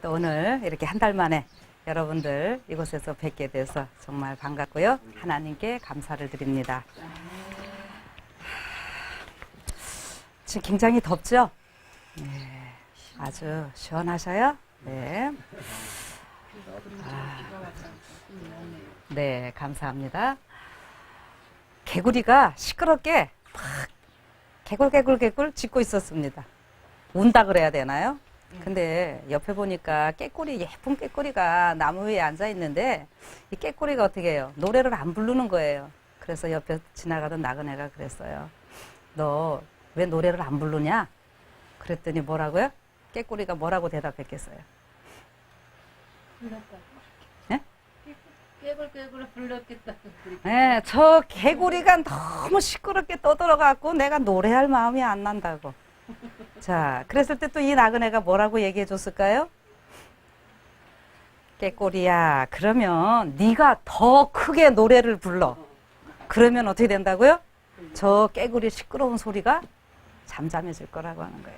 또 오늘 이렇게 한 달 만에 여러분들 이곳에서 뵙게 돼서 정말 반갑고요. 하나님께 감사를 드립니다. 지금 굉장히 덥죠? 네, 아주 시원하셔요? 네. 네, 감사합니다. 개구리가 시끄럽게 막 개굴 짖고 있었습니다. 운다 그래야 되나요? 근데 옆에 보니까 깨꼬리, 예쁜 깨꼬리가 나무 위에 앉아 있는데 이 깨꼬리가 어떻게 해요? 노래를 안 부르는 거예요. 그래서 옆에 지나가던 나그네가 그랬어요. 너 왜 노래를 안 부르냐? 그랬더니 뭐라고요? 깨꼬리가 뭐라고 대답했겠어요? 예? 깨굴깨굴 불렀겠다. 네, 저 개구리가 너무 시끄럽게 떠들어갖고 내가 노래할 마음이 안 난다고. 자, 그랬을 때 또 이 나그네가 뭐라고 얘기해 줬을까요? 깨꼬리야, 그러면 네가 더 크게 노래를 불러. 그러면 어떻게 된다고요? 저 깨구리 시끄러운 소리가 잠잠해질 거라고 하는 거예요.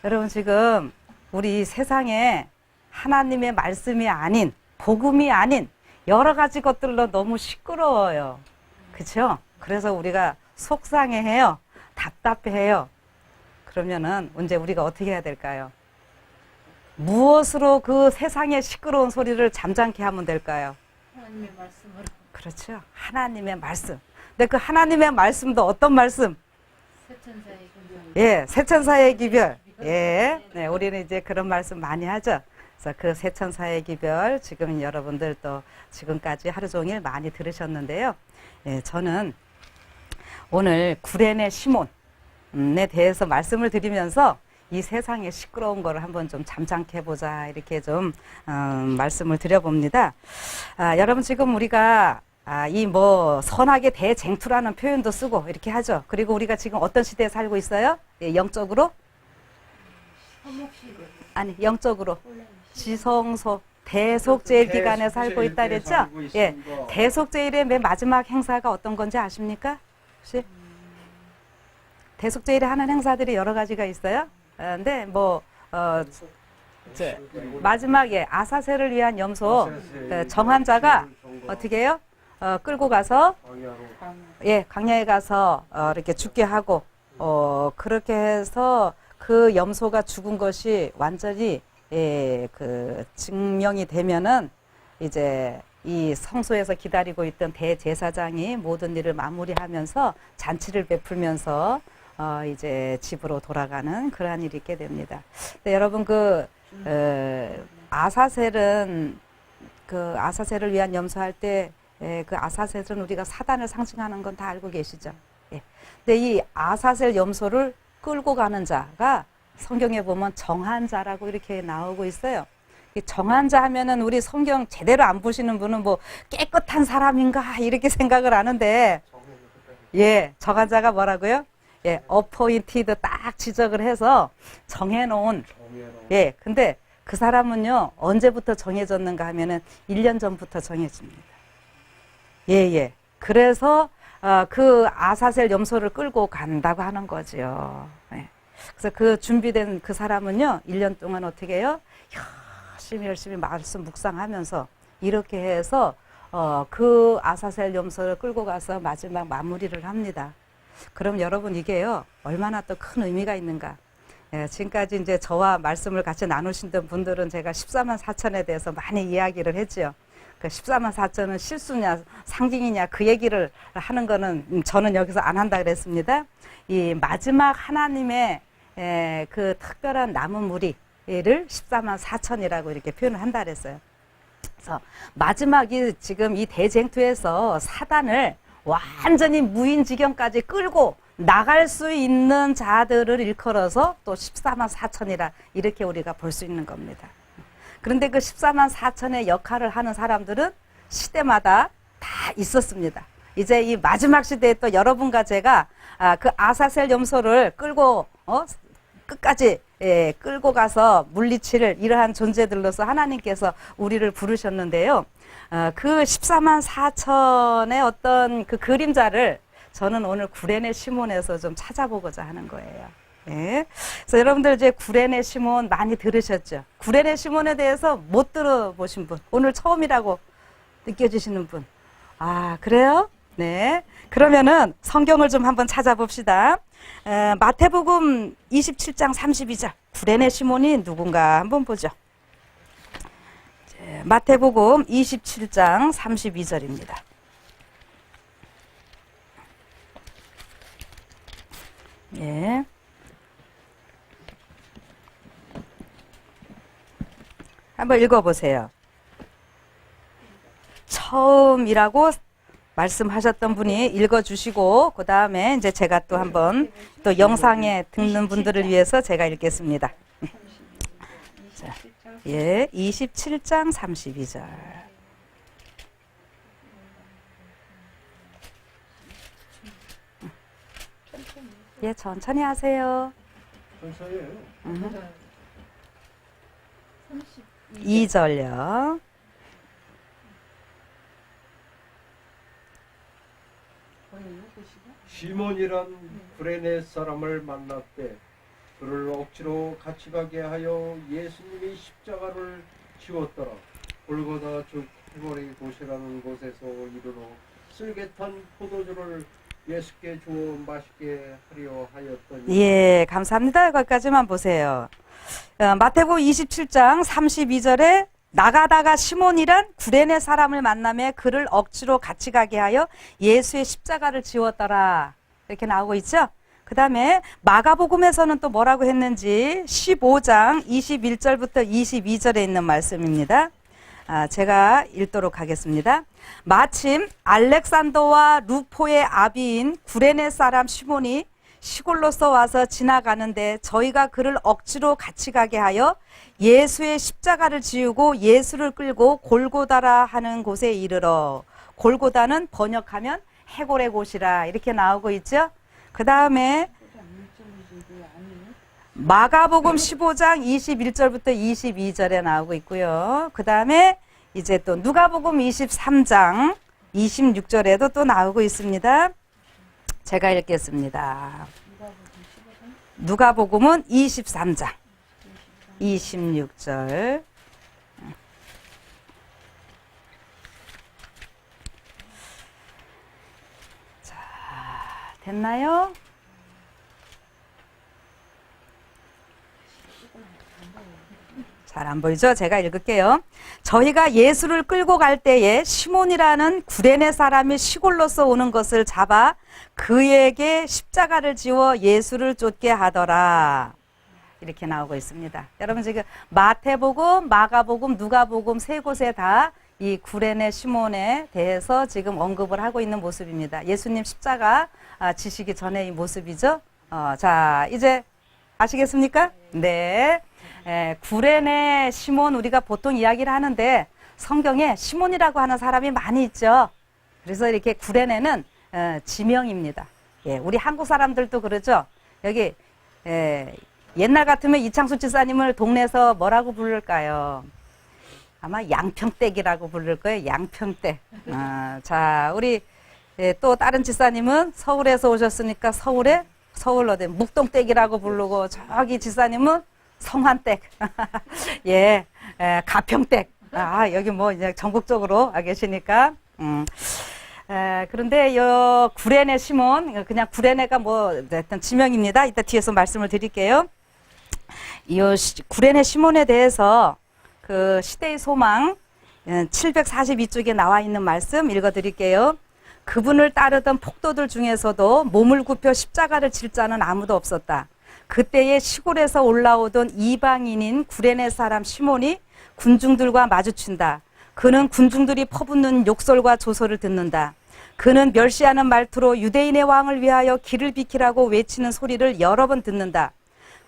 여러분, 지금 우리 세상에 하나님의 말씀이 아닌, 복음이 아닌 여러 가지 것들로 너무 시끄러워요. 그렇죠? 그래서 우리가 속상해해요. 답답해해요. 그러면은 이제 우리가 어떻게 해야 될까요? 무엇으로 그 세상의 시끄러운 소리를 잠잠케 하면 될까요? 하나님의 말씀으로. 그렇죠. 하나님의 말씀. 근데 그 하나님의 말씀도 어떤 말씀? 세천사의 기별. 예, 세천사의 기별. 예, 네, 우리는 이제 그런 말씀 많이 하죠. 그래서 그 세천사의 기별, 지금 여러분들 또 지금까지 하루 종일 많이 들으셨는데요. 예, 저는 오늘 구레네 시몬에 대해서 말씀을 드리면서 이 세상의 시끄러운 거를 한번 좀 잠잠케 해보자, 이렇게 좀 말씀을 드려봅니다. 여러분, 지금 우리가 이 뭐 선악의 대쟁투라는 표현도 쓰고 이렇게 하죠. 그리고 우리가 지금 어떤 시대에 살고 있어요? 예, 영적으로? 허목시대. 아니, 영적으로 지성소 대속제일 기간에 살고 있다 그랬죠? 예, 대속제일의 맨 마지막 행사가 어떤 건지 아십니까? 혹시? 대속제일에 하는 행사들이 여러 가지가 있어요. 근데 뭐 마지막에 아사셀을 위한 염소 정한 자가 어떻게 해요? 끌고 가서 예, 광야에 가서 이렇게 죽게 하고 그렇게 해서 그 염소가 죽은 것이 완전히 예, 그 증명이 되면은 이제 이 성소에서 기다리고 있던 대제사장이 모든 일을 마무리하면서 잔치를 베풀면서 이제 집으로 돌아가는 그러한 일이 있게 됩니다. 근데 여러분, 아사셀은 그 아사셀을 위한 염소할 때 그 아사셀은 우리가 사단을 상징하는 건 다 알고 계시죠? 예. 근데 이 아사셀 염소를 끌고 가는 자가 성경에 보면 정한 자라고 이렇게 나오고 있어요. 이 정한 자 하면은 우리 성경 제대로 안 보시는 분은 뭐 깨끗한 사람인가 이렇게 생각을 하는데, 예, 정한 자가 뭐라고요? 예, appointed 딱 지적을 해서 정해놓은. 예, 근데 그 사람은요, 언제부터 정해졌는가 하면은 1년 전부터 정해집니다. 예, 예. 그래서 그 아사셀 염소를 끌고 간다고 하는 거죠. 예. 그래서 그 준비된 그 사람은요, 1년 동안 어떻게 해요? 열심히 말씀 묵상하면서 이렇게 해서 그 아사셀 염소를 끌고 가서 마지막 마무리를 합니다. 그럼 여러분, 이게요, 얼마나 또 큰 의미가 있는가. 예, 지금까지 이제 저와 말씀을 같이 나누신 분들은 제가 14만 4천에 대해서 많이 이야기를 했지요. 그 14만 4천은 실수냐 상징이냐 그 얘기를 하는 거는 저는 여기서 안 한다 그랬습니다. 이 마지막 하나님의 그 특별한 남은 무리를 14만 4천이라고 이렇게 표현을 한다 그랬어요. 그래서 마지막이 지금 이 대쟁투에서 사단을 완전히 무인 지경까지 끌고 나갈 수 있는 자들을 일컬어서 또 14만 4천이라 이렇게 우리가 볼 수 있는 겁니다. 그런데 그 14만 4천의 역할을 하는 사람들은 시대마다 다 있었습니다. 이제 이 마지막 시대에 또 여러분과 제가 그 아사셀 염소를 끌고 끝까지 끌고 가서 물리칠 이러한 존재들로서 하나님께서 우리를 부르셨는데요. 그 14만 4천의 어떤 그 그림자를 저는 오늘 구레네 시몬에서 좀 찾아보고자 하는 거예요. 예. 그래서 여러분들 이제 구레네 시몬 많이 들으셨죠? 구레네 시몬에 대해서 못 들어보신 분, 오늘 처음이라고 느껴지시는 분. 아, 그래요? 네. 그러면은 성경을 좀 한번 찾아봅시다. 마태복음 27장 32절. 구레네 시몬이 누군가 한번 보죠. 마태복음 27장 32절입니다. 예. 한번 읽어보세요. 처음이라고 말씀하셨던 분이 읽어주시고, 그 다음에 이제 제가 또 한번 또 영상에 듣는 분들을 위해서 제가 읽겠습니다. 자, 예, 27장 32절. 예, 천천히 하세요. 천천히 해요. 2절요. 시몬이란 구레네 사람을 만났되 그를 억지로 같이 가게 하여 예수님이 십자가를 지웠더라. 골고다 즉 해머리 곳이라는 곳에서 이르러 쓸개탄 포도주를 예수께 주어 마시게 하려 하였더니. 예, 감사합니다. 거기까지만 보세요. 마태복음 27장 32절에 나가다가 시몬이란 구레네 사람을 만나며 그를 억지로 같이 가게 하여 예수의 십자가를 지웠더라. 이렇게 나오고 있죠. 그 다음에 마가복음에서는 또 뭐라고 했는지 15장 21절부터 22절에 있는 말씀입니다. 제가 읽도록 하겠습니다. 마침 알렉산더와 루포의 아비인 구레네 사람 시몬이 시골로서 와서 지나가는데 저희가 그를 억지로 같이 가게 하여 예수의 십자가를 지우고 예수를 끌고 골고다라 하는 곳에 이르러. 골고다는 번역하면 해골의 곳이라 이렇게 나오고 있죠. 그 다음에 마가복음 15장 21절부터 22절에 나오고 있고요. 그 다음에 이제 또 누가복음 23장 26절에도 또 나오고 있습니다. 제가 읽겠습니다. 누가복음은 23장 26절. 자, 됐나요? 잘 안 보이죠? 제가 읽을게요. 저희가 예수를 끌고 갈 때에 시몬이라는 구레네 사람이 시골로서 오는 것을 잡아 그에게 십자가를 지워 예수를 쫓게 하더라. 이렇게 나오고 있습니다. 여러분 지금 마태복음, 마가복음, 누가복음 세 곳에 다 이 구레네 시몬에 대해서 지금 언급을 하고 있는 모습입니다. 예수님 십자가 지시기 전에 이 모습이죠. 자, 이제 아시겠습니까? 네. 구레네 시몬 우리가 보통 이야기를 하는데 성경에 시몬이라고 하는 사람이 많이 있죠. 그래서 이렇게 구레네는 지명입니다. 예, 우리 한국 사람들도 그러죠. 여기 옛날 같으면 이창수 지사님을 동네에서 뭐라고 부를까요? 아마 양평댁이라고 부를 거예요. 양평댁. 자, 우리 또 다른 지사님은 서울에서 오셨으니까 서울 어디 묵동댁이라고 부르고 저기 지사님은 성환댁. 예, 가평댁. 여기 뭐 이제 전국적으로 계시니까. 그런데 요 구레네 시몬, 그냥 구레네가 뭐 어떤 지명입니다. 이따 뒤에서 말씀을 드릴게요. 이 구레네 시몬에 대해서 그 시대의 소망 742쪽에 나와 있는 말씀 읽어드릴게요. 그분을 따르던 폭도들 중에서도 몸을 굽혀 십자가를 질 자는 아무도 없었다. 그때의 시골에서 올라오던 이방인인 구레네 사람 시몬이 군중들과 마주친다. 그는 군중들이 퍼붓는 욕설과 조소를 듣는다. 그는 멸시하는 말투로 유대인의 왕을 위하여 길을 비키라고 외치는 소리를 여러 번 듣는다.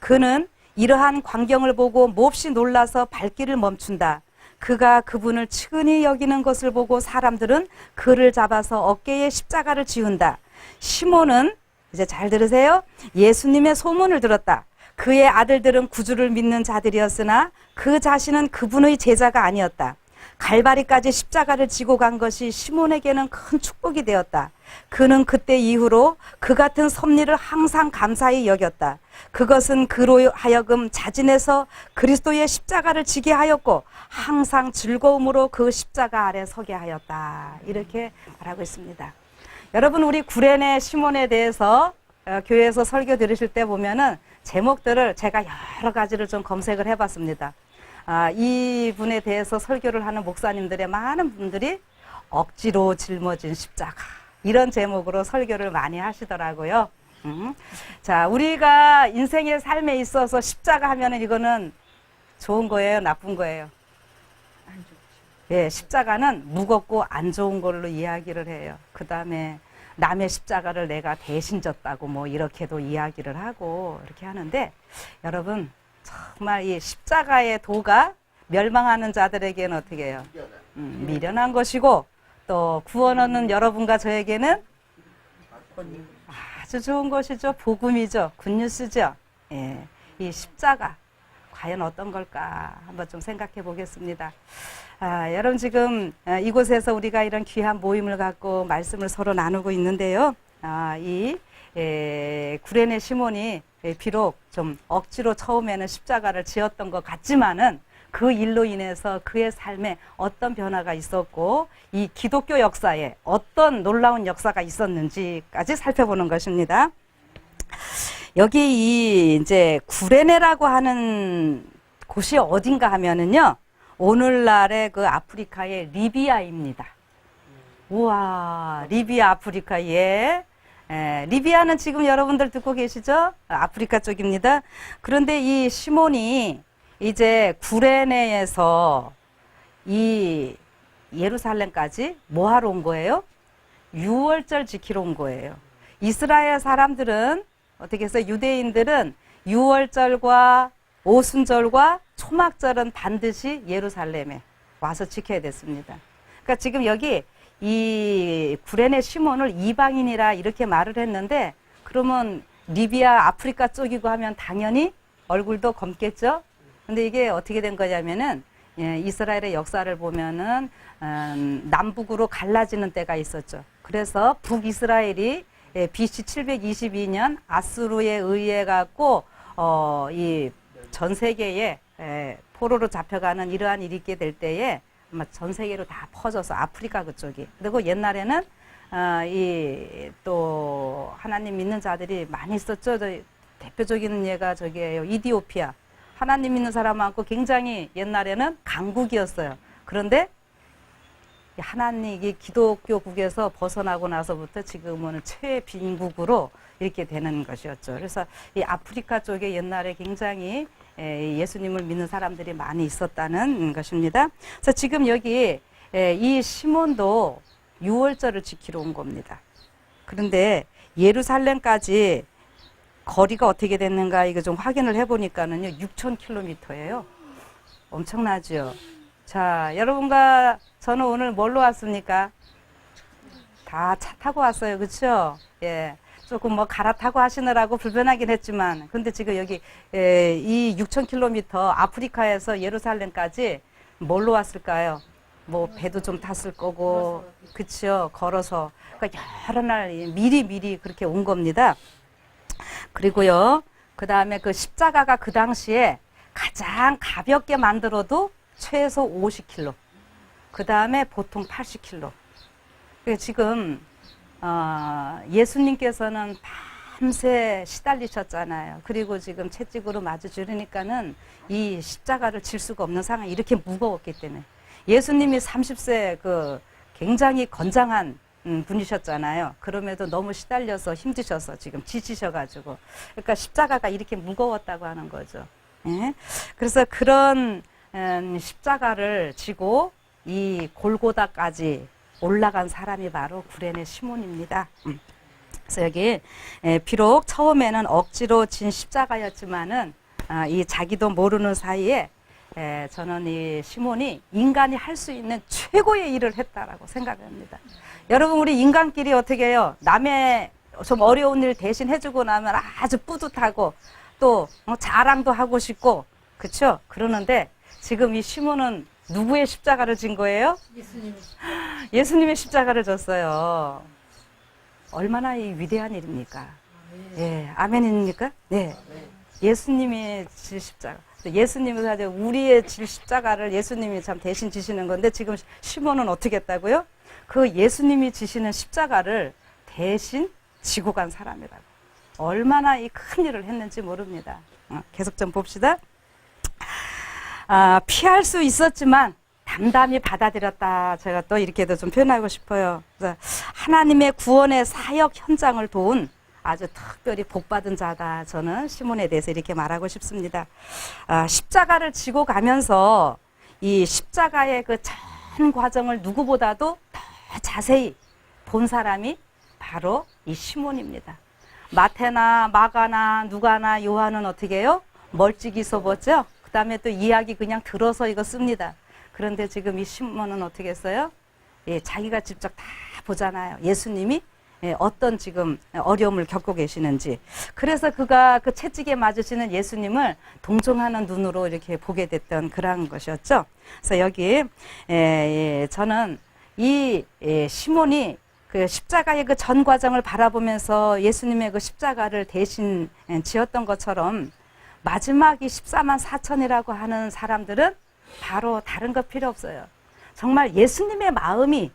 그는 이러한 광경을 보고 몹시 놀라서 발길을 멈춘다. 그가 그분을 측은히 여기는 것을 보고 사람들은 그를 잡아서 어깨에 십자가를 지운다. 시몬은 이제 잘 들으세요. 예수님의 소문을 들었다. 그의 아들들은 구주를 믿는 자들이었으나 그 자신은 그분의 제자가 아니었다. 갈바리까지 십자가를 지고 간 것이 시몬에게는 큰 축복이 되었다. 그는 그때 이후로 그 같은 섭리를 항상 감사히 여겼다. 그것은 그로 하여금 자진해서 그리스도의 십자가를 지게 하였고 항상 즐거움으로 그 십자가 아래 서게 하였다. 이렇게 말하고 있습니다. 여러분, 우리 구레네 시몬에 대해서 교회에서 설교 들으실 때 보면은 제목들을 제가 여러 가지를 좀 검색을 해봤습니다. 이 분에 대해서 설교를 하는 목사님들의 많은 분들이 억지로 짊어진 십자가, 이런 제목으로 설교를 많이 하시더라고요. 자, 우리가 인생의 삶에 있어서 십자가 하면은 이거는 좋은 거예요, 나쁜 거예요? 안 좋지. 예, 십자가는 무겁고 안 좋은 걸로 이야기를 해요. 그 다음에 남의 십자가를 내가 대신 졌다고 뭐 이렇게도 이야기를 하고 이렇게 하는데, 여러분, 정말 이 십자가의 도가 멸망하는 자들에게는 어떻게 해요? 미련한 것이고, 또 구원 얻는 여러분과 저에게는 아주 좋은 것이죠. 복음이죠. 굿뉴스죠. 예, 이 십자가 과연 어떤 걸까 한번 좀 생각해 보겠습니다. 여러분, 지금 이곳에서 우리가 이런 귀한 모임을 갖고 말씀을 서로 나누고 있는데요. 구레네 시몬이 비록 좀 억지로 처음에는 십자가를 지었던 것 같지만은 그 일로 인해서 그의 삶에 어떤 변화가 있었고 이 기독교 역사에 어떤 놀라운 역사가 있었는지까지 살펴보는 것입니다. 여기 이 이제 구레네라고 하는 곳이 어딘가 하면은요, 오늘날의 그 아프리카의 리비아입니다. 우와, 리비아, 아프리카, 예. 리비아는 지금 여러분들 듣고 계시죠? 아프리카 쪽입니다. 그런데 이 시몬이 이제 구레네에서 이 예루살렘까지 뭐 하러 온 거예요? 유월절 지키러 온 거예요. 이스라엘 사람들은 어떻게 해서 유대인들은 유월절과 오순절과 초막절은 반드시 예루살렘에 와서 지켜야 됐습니다. 그러니까 지금 여기 이 구레네 시몬을 이방인이라 이렇게 말을 했는데, 그러면 리비아 아프리카 쪽이고 하면 당연히 얼굴도 검겠죠. 근데 이게 어떻게 된 거냐면은, 이스라엘의 역사를 보면은 남북으로 갈라지는 때가 있었죠. 그래서 북이스라엘이 BC 722년 아수르에 의해 갖고 이 전 세계에 포로로 잡혀가는 이러한 일이 있게 될 때에 아마 전 세계로 다 퍼져서 아프리카 그쪽이. 그리고 옛날에는 이 또 하나님 믿는 자들이 많이 있었죠. 대표적인 예가 저기예요. 이디오피아. 하나님 믿는 사람 많고 굉장히 옛날에는 강국이었어요. 그런데 하나님이 기독교국에서 벗어나고 나서부터 지금은 최빈국으로 이렇게 되는 것이었죠. 그래서 이 아프리카 쪽에 옛날에 굉장히 예수님을 믿는 사람들이 많이 있었다는 것입니다. 그래서 지금 여기 이 시몬도 유월절을 지키러 온 겁니다. 그런데 예루살렘까지 거리가 어떻게 됐는가 이거 좀 확인을 해보니까는요, 6,000km예요. 엄청나죠. 자, 여러분과 저는 오늘 뭘로 왔습니까? 다 차 타고 왔어요. 그렇죠? 예. 조금 뭐 갈아타고 하시느라고 불편하긴 했지만, 근데 지금 여기 이 6,000km 아프리카에서 예루살렘까지 뭘로 왔을까요? 뭐 배도 좀 탔을 거고, 그렇죠? 걸어서. 그러니까 여러 날 미리 그렇게 온 겁니다. 그리고요, 그 다음에 그 십자가가 그 당시에 가장 가볍게 만들어도 최소 50kg. 그 다음에 보통 80kg. 지금 예수님께서는 밤새 시달리셨잖아요. 그리고 지금 채찍으로 맞아 주려니까는 이 십자가를 질 수가 없는 상황이 이렇게 무거웠기 때문에. 예수님이 30세 그 굉장히 건장한 분이셨잖아요. 그럼에도 너무 시달려서 힘드셔서 지금 지치셔가지고. 그러니까 십자가가 이렇게 무거웠다고 하는 거죠. 예? 그래서 그런 십자가를 지고 이 골고다까지 올라간 사람이 바로 구레네 시몬입니다. 그래서 여기 비록 처음에는 억지로 진 십자가였지만은 이 자기도 모르는 사이에 저는 이 시몬이 인간이 할 수 있는 최고의 일을 했다라고 생각합니다. 여러분, 우리 인간끼리 어떻게 해요? 남의 좀 어려운 일 대신 해주고 나면 아주 뿌듯하고 또 자랑도 하고 싶고, 그렇죠? 그러는데 지금 이 시몬은 누구의 십자가를 진 거예요? 예수님이 예수님의 십자가를 졌어요. 얼마나 이 위대한 일입니까? 예, 아멘입니까? 네. 예수님이 질 십자가. 예수님은 사실 우리의 질 십자가를 예수님이 참 대신 지시는 건데 지금 시몬은 어떻게 했다고요? 그 예수님이 지시는 십자가를 대신 지고 간 사람이라고. 얼마나 이 큰 일을 했는지 모릅니다. 계속 좀 봅시다. 피할 수 있었지만 담담히 받아들였다. 제가 또 이렇게도 좀 표현하고 싶어요. 그래서 하나님의 구원의 사역 현장을 도운 아주 특별히 복받은 자다. 저는 시몬에 대해서 이렇게 말하고 싶습니다. 십자가를 지고 가면서 이 십자가의 그 전 과정을 누구보다도 더 자세히 본 사람이 바로 이 시몬입니다. 마태나 마가나 누가나 요한은 어떻게 해요? 멀찍이 써봤죠? 그 다음에 또 이야기 그냥 들어서 이거 씁니다. 그런데 지금 이 시몬은 어떻게 했어요? 예, 자기가 직접 다 보잖아요. 예수님이 어떤 지금 어려움을 겪고 계시는지. 그래서 그가 그 채찍에 맞으시는 예수님을 동정하는 눈으로 이렇게 보게 됐던 그런 것이었죠. 그래서 여기 저는 이 시몬이 그 십자가의 그 전 과정을 바라보면서 예수님의 그 십자가를 대신 지었던 것처럼 마지막 이 14만 4천이라고 하는 사람들은 바로 다른 거 필요 없어요. 정말 예수님의 마음이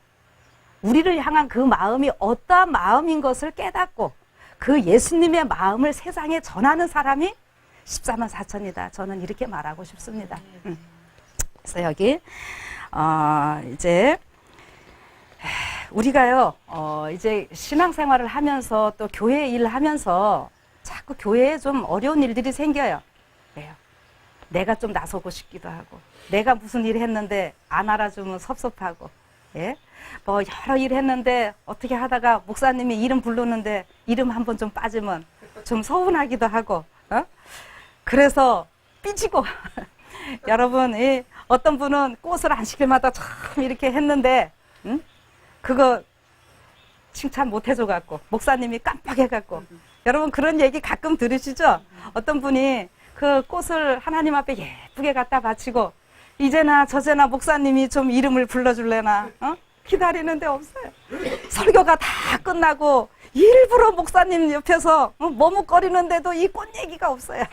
우리를 향한 그 마음이 어떠한 마음인 것을 깨닫고 그 예수님의 마음을 세상에 전하는 사람이 14만 4천이다. 저는 이렇게 말하고 싶습니다. 그래서 여기 이제 우리가요 이제 신앙생활을 하면서 또 교회 일을 하면서 자꾸 교회에 좀 어려운 일들이 생겨요. 왜요? 내가 좀 나서고 싶기도 하고 내가 무슨 일 했는데 안 알아주면 섭섭하고 예? 뭐 여러 일 했는데 어떻게 하다가 목사님이 이름 부르는데 이름 한번 좀 빠지면 좀 서운하기도 하고 그래서 삐지고 여러분 어떤 분은 꽃을 안 시킬마다 참 이렇게 했는데 그거 칭찬 못 해줘 갖고 목사님이 깜빡해 갖고 여러분 그런 얘기 가끔 들으시죠? 어떤 분이 그 꽃을 하나님 앞에 예쁘게 갖다 바치고 이제나 저제나 목사님이 좀 이름을 불러줄래나 기다리는데 없어요. 설교가 다 끝나고 일부러 목사님 옆에서 머뭇거리는데도 이 꽃 얘기가 없어요.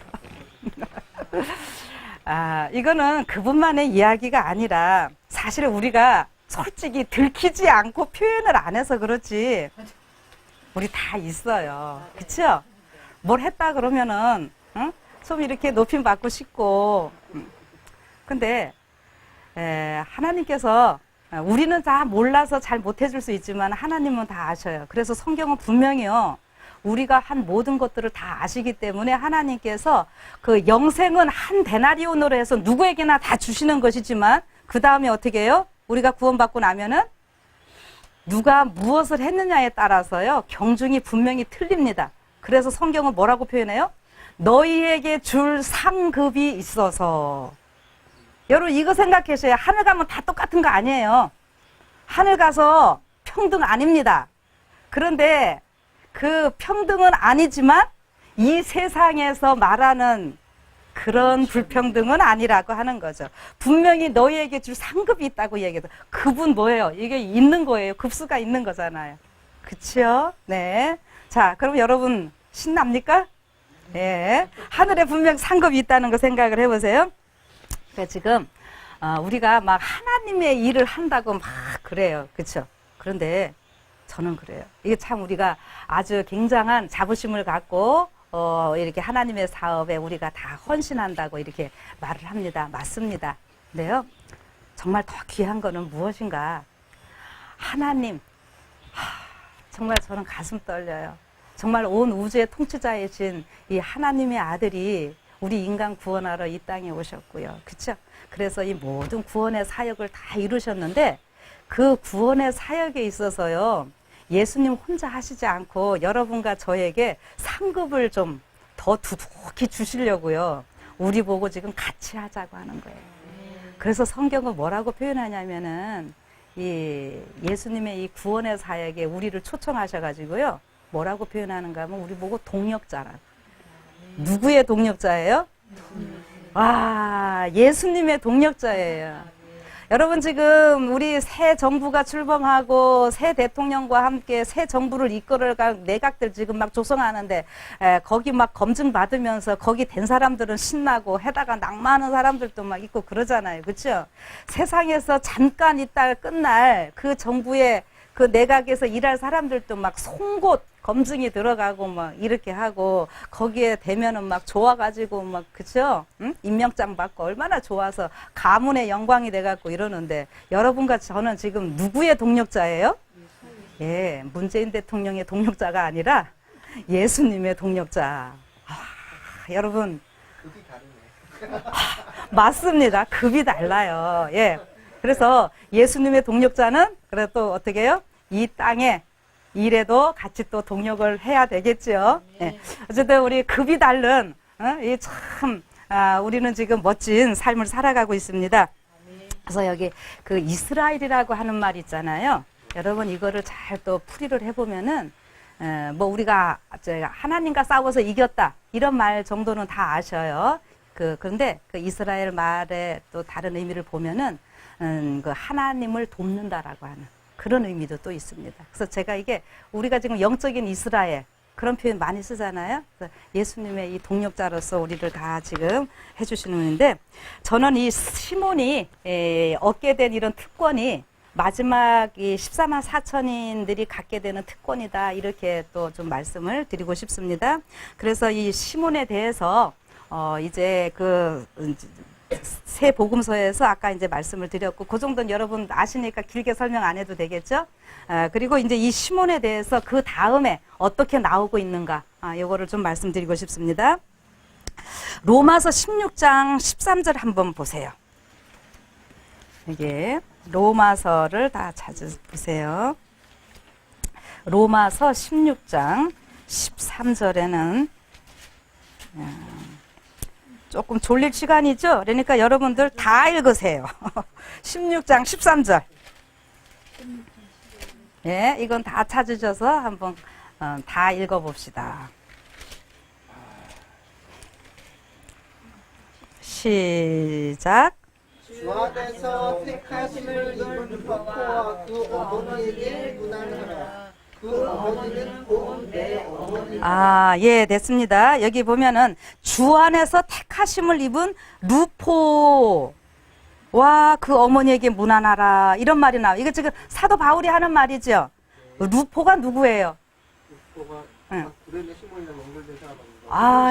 이거는 그분만의 이야기가 아니라 사실 우리가 솔직히 들키지 않고 표현을 안 해서 그렇지 우리 다 있어요. 그쵸? 뭘 했다 그러면은 좀 이렇게 높임 받고 싶고 근데 하나님께서 우리는 다 몰라서 잘 못해줄 수 있지만 하나님은 다 아셔요. 그래서 성경은 분명히요 우리가 한 모든 것들을 다 아시기 때문에 하나님께서 그 영생은 한 데나리온으로 해서 누구에게나 다 주시는 것이지만 그 다음에 어떻게 해요? 우리가 구원받고 나면은 누가 무엇을 했느냐에 따라서요 경중이 분명히 틀립니다. 그래서 성경은 뭐라고 표현해요? 너희에게 줄 상급이 있어서. 여러분 이거 생각하세요. 하늘 가면 다 똑같은 거 아니에요. 하늘 가서 평등 아닙니다. 그런데 그 평등은 아니지만 이 세상에서 말하는 그런 불평등은 아니라고 하는 거죠. 분명히 너희에게 줄 상급이 있다고 얘기해도 그분 뭐예요? 이게 있는 거예요. 급수가 있는 거잖아요. 그쵸? 네. 자, 그럼 여러분 신납니까? 네. 하늘에 분명 상급이 있다는 거 생각을 해보세요. 그러니까 지금 우리가 막 하나님의 일을 한다고 막 그래요. 그쵸? 그런데 저는 그래요. 이게 참 우리가 아주 굉장한 자부심을 갖고 이렇게 하나님의 사업에 우리가 다 헌신한다고 이렇게 말을 합니다. 맞습니다. 근데요, 정말 더 귀한 거는 무엇인가? 하나님, 정말 저는 가슴 떨려요. 정말 온 우주의 통치자이신 이 하나님의 아들이 우리 인간 구원하러 이 땅에 오셨고요. 그쵸? 그래서 이 모든 구원의 사역을 다 이루셨는데 그 구원의 사역에 있어서요, 예수님 혼자 하시지 않고 여러분과 저에게 상급을 좀 더 두둑히 주시려고요. 우리 보고 지금 같이 하자고 하는 거예요. 그래서 성경은 뭐라고 표현하냐면은 이 예수님의 이 구원의 사역에 우리를 초청하셔가지고요. 뭐라고 표현하는가 하면 우리 보고 동역자라. 누구의 동역자예요? 와, 예수님의 동역자예요. 여러분 지금 우리 새 정부가 출범하고 새 대통령과 함께 새 정부를 이끌어갈 내각들 지금 막 조성하는데 거기 막 검증 받으면서 거기 된 사람들은 신나고 해다가 낭만하는 사람들도 막 있고 그러잖아요. 그렇죠? 세상에서 잠깐 있다 끝날 그 정부의 그 내각에서 일할 사람들도 막 송곳 검증이 들어가고 막 이렇게 하고 거기에 되면은 막 좋아가지고 막 그쵸? 응? 임명장 받고 얼마나 좋아서 가문의 영광이 돼갖고 이러는데 여러분과 저는 지금 누구의 동력자예요? 예, 문재인 대통령의 동력자가 아니라 예수님의 동력자. 여러분 급이 다르네. 맞습니다. 급이 달라요. 예. 그래서 예수님의 동력자는 그래도 어떻게 해요? 이 땅에 일에도 같이 또 동력을 해야 되겠죠. 예. 어쨌든 우리 급이 다른 이 참 우리는 지금 멋진 삶을 살아가고 있습니다. 그래서 여기 그 이스라엘이라고 하는 말 있잖아요. 여러분 이거를 잘 또 풀이를 해보면은 뭐 우리가 하나님과 싸워서 이겼다 이런 말 정도는 다 아셔요. 그런데 그 이스라엘 말의 또 다른 의미를 보면은 그 하나님을 돕는다라고 하는 그런 의미도 또 있습니다. 그래서 제가 이게 우리가 지금 영적인 이스라엘 그런 표현 많이 쓰잖아요. 그래서 예수님의 이 동력자로서 우리를 다 지금 해주시는 분인데 저는 이 시몬이 얻게 된 이런 특권이 마지막 이 14만 4천인들이 갖게 되는 특권이다 이렇게 또 좀 말씀을 드리고 싶습니다. 그래서 이 시몬에 대해서 이제 새 복음서에서 아까 이제 말씀을 드렸고 그 정도는 여러분 아시니까 길게 설명 안 해도 되겠죠? 그리고 이제 이 시몬에 대해서 그 다음에 어떻게 나오고 있는가 요거를 좀 말씀드리고 싶습니다. 로마서 16장 13절 한번 보세요. 이게 로마서를 다 찾아보세요. 로마서 16장 13절에는 조금 졸릴 시간이죠? 그러니까 여러분들 다 읽으세요. 16장 13절. 예, 이건 다 찾으셔서 한번 다 읽어봅시다. 시작. 주 안에서 택하심을 입은 루포와 그 어머니에게 문안하라. 그 어머니는 곧 내 어머니. 예, 됐습니다. 여기 보면은 주 안에서 택하심을 입은 루포와 그 어머니에게 문안하라 이런 말이 나와요. 이거 지금 사도 바울이 하는 말이죠. 루포가 누구예요? 루포가 응. 구레네 시몬이랑 연결된 사람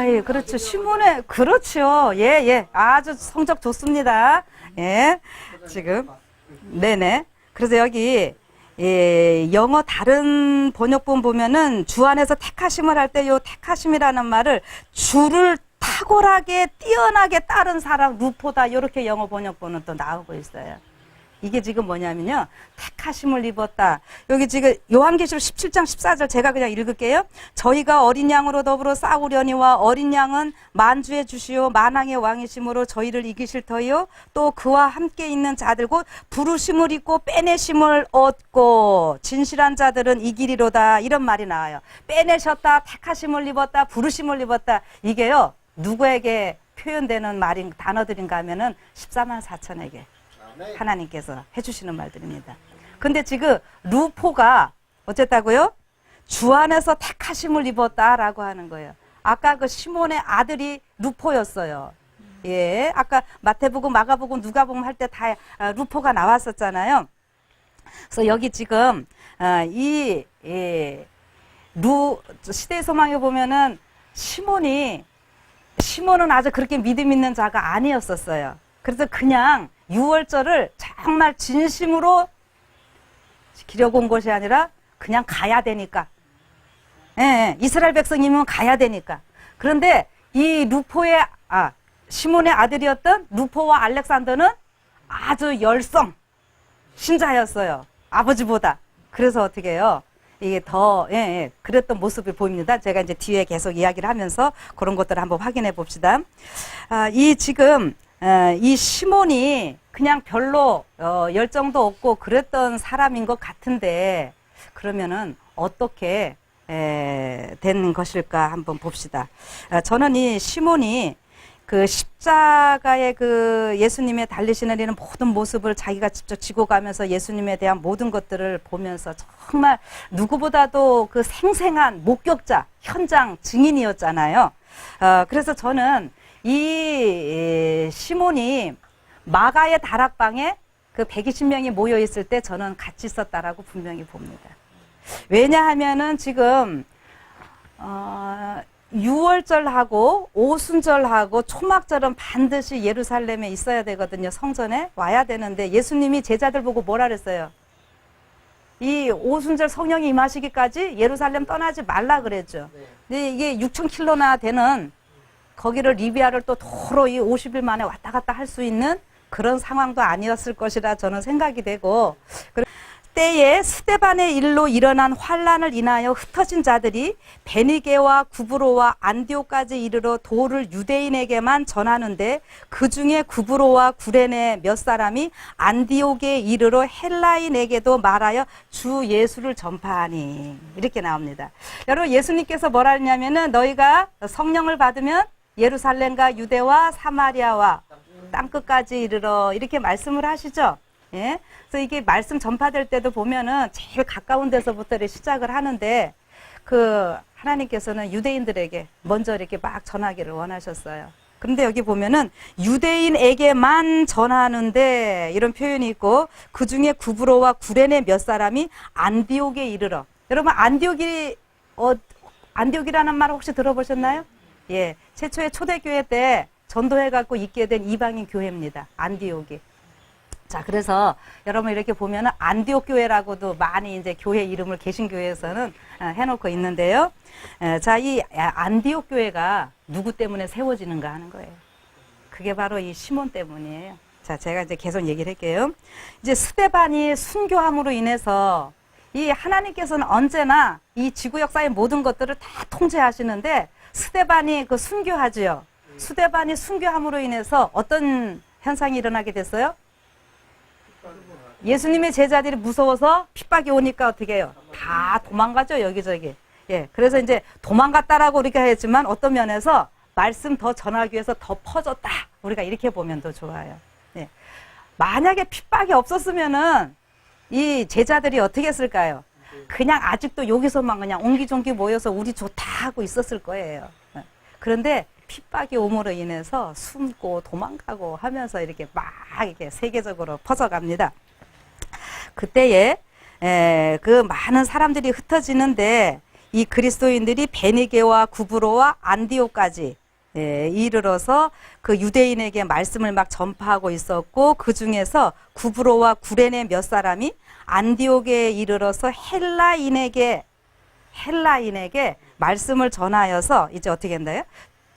예, 그렇죠. 시몬의, 그렇죠. 예, 예. 아주 성적 좋습니다. 예. 지금. 네네. 그래서 여기, 영어 다른 번역본 보면은 주 안에서 택하심을 할 때 요 택하심이라는 말을 주를 탁월하게 뛰어나게 따른 사람 루포다. 요렇게 영어 번역본은 또 나오고 있어요. 이게 지금 뭐냐면요. 택하심을 입었다. 여기 지금 요한계시록 17장 14절 제가 그냥 읽을게요. 저희가 어린 양으로 더불어 싸우려니와 어린 양은 만주의 주시오 만왕의 왕이심으로 저희를 이기실 터이요. 또 그와 함께 있는 자들 곧 부르심을 입고 빼내심을 얻고 진실한 자들은 이기리로다. 이런 말이 나와요. 빼내셨다. 택하심을 입었다. 부르심을 입었다. 이게요. 누구에게 표현되는 말인 단어들인가 하면은 14만 4천에게. 하나님께서 해주시는 말들입니다. 근데 지금 루포가 어쨌다고요? 주 안에서 택하심을 입었다라고 하는 거예요. 아까 그 시몬의 아들이 루포였어요. 예, 아까 마태복음, 마가복음, 누가복음 할 때 다 루포가 나왔었잖아요. 그래서 여기 지금 시대의 소망에 보면은 시몬은 아주 그렇게 믿음 있는 자가 아니었었어요. 그래서 그냥 유월절을 정말 진심으로 지키려고 온 것이 아니라 그냥 가야 되니까. 예, 이스라엘 백성이면 가야 되니까. 그런데 이 시몬의 아들이었던 루포와 알렉산더는 아주 열성 신자였어요. 아버지보다. 그래서 어떻게 해요? 이게 더, 그랬던 모습이 보입니다. 제가 이제 뒤에 계속 이야기를 하면서 그런 것들을 한번 확인해 봅시다. 이 시몬이 그냥 별로 열정도 없고 그랬던 사람인 것 같은데 그러면은 어떻게 된 것일까 한번 봅시다. 저는 이 시몬이 그 십자가의 그 예수님의 달리시는 이런 모든 모습을 자기가 직접 지고 가면서 예수님에 대한 모든 것들을 보면서 정말 누구보다도 그 생생한 목격자, 현장 증인이었잖아요. 그래서 저는 이 시몬이 마가의 다락방에 그 120명이 모여 있을 때 저는 같이 있었다라고 분명히 봅니다. 왜냐하면은 지금 6월절하고 오순절하고 초막절은 반드시 예루살렘에 있어야 되거든요. 성전에 와야 되는데 예수님이 제자들 보고 뭐라 그랬어요? 이 오순절 성령이 임하시기까지 예루살렘 떠나지 말라 그랬죠. 근데 이게 6,000km나 되는 거기를 리비아를 또 도로 이 50일 만에 왔다 갔다 할 수 있는 그런 상황도 아니었을 것이라 저는 생각이 되고, 때에 스데반의 일로 일어난 환란을 인하여 흩어진 자들이 베니게와 구브로와 안디옥까지 이르러 도를 유대인에게만 전하는데 그 중에 구브로와 구레네 몇 사람이 안디옥에 이르러 헬라인에게도 말하여 주 예수를 전파하니, 이렇게 나옵니다. 여러분, 예수님께서 뭐라 했냐면은 너희가 성령을 받으면 예루살렘과 유대와 사마리아와 땅끝까지 이르러, 이렇게 말씀을 하시죠. 예? 그래서 이게 말씀 전파될 때도 보면은 제일 가까운 데서부터 시작을 하는데, 그 하나님께서는 유대인들에게 먼저 이렇게 막 전하기를 원하셨어요. 그런데 여기 보면은 유대인에게만 전하는데 이런 표현이 있고, 그 중에 구브로와 구레네 몇 사람이 안디옥에 이르러. 여러분, 안디옥이라는 말 혹시 들어보셨나요? 예, 최초의 초대교회 때 전도해갖고 있게 된 이방인 교회입니다. 안디옥이. 자, 그래서 여러분 이렇게 보면은 안디옥 교회라고도 많이 이제 교회 이름을 개신교회에서는 해놓고 있는데요. 자, 이 안디옥 교회가 누구 때문에 세워지는가 하는 거예요. 그게 바로 이 시몬 때문이에요. 자, 제가 이제 계속 얘기를 할게요. 이제 스데반이 순교함으로 인해서 이 하나님께서는 언제나 이 지구 역사의 모든 것들을 다 통제하시는데, 스데반이 그 순교하지요. 스데반이 순교함으로 인해서 어떤 현상이 일어나게 됐어요? 예수님의 제자들이 무서워서 핍박이 오니까 어떻게 해요? 다 도망가죠, 여기저기. 예, 그래서 이제 도망갔다라고 우리가 했지만 어떤 면에서 말씀 더 전하기 위해서 더 퍼졌다. 우리가 이렇게 보면 더 좋아요. 예. 만약에 핍박이 없었으면은 이 제자들이 어떻게 했을까요? 그냥 아직도 여기서만 그냥 옹기종기 모여서 우리 좋다 하고 있었을 거예요. 예. 그런데 핍박이 오므로 인해서 숨고 도망가고 하면서 이렇게 막 이렇게 세계적으로 퍼져갑니다. 그때에 그 많은 사람들이 흩어지는데 이 그리스도인들이 베니게와 구브로와 안디옥까지 이르러서 그 유대인에게 말씀을 막 전파하고 있었고, 그 중에서 구브로와 구레네 몇 사람이 안디옥에 이르러서 헬라인에게 말씀을 전하여서 이제 어떻게 한다요?